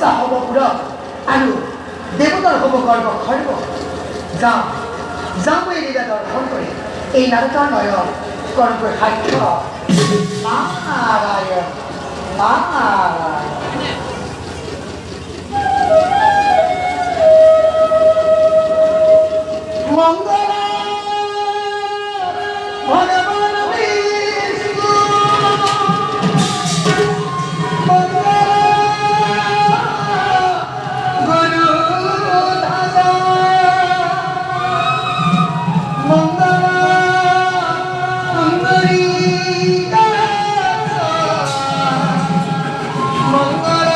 ইচ্ছা হ'ব পূৰণ আৰু দেৱতাৰ হ'ব গৰ্ব খৰ্ব। যাওঁ যাওঁ মই লীলা দৰ্শন কৰি এই নাৰদৰ নয়ন কৰোঁগৈ সাক্ষ্য। নাৰায়ণ নাৰায়ণ। মংগল ভগবান বিষ্ণু মংগল গুরু দাদা মংগল সুন্দরী মঙ্গল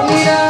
Mira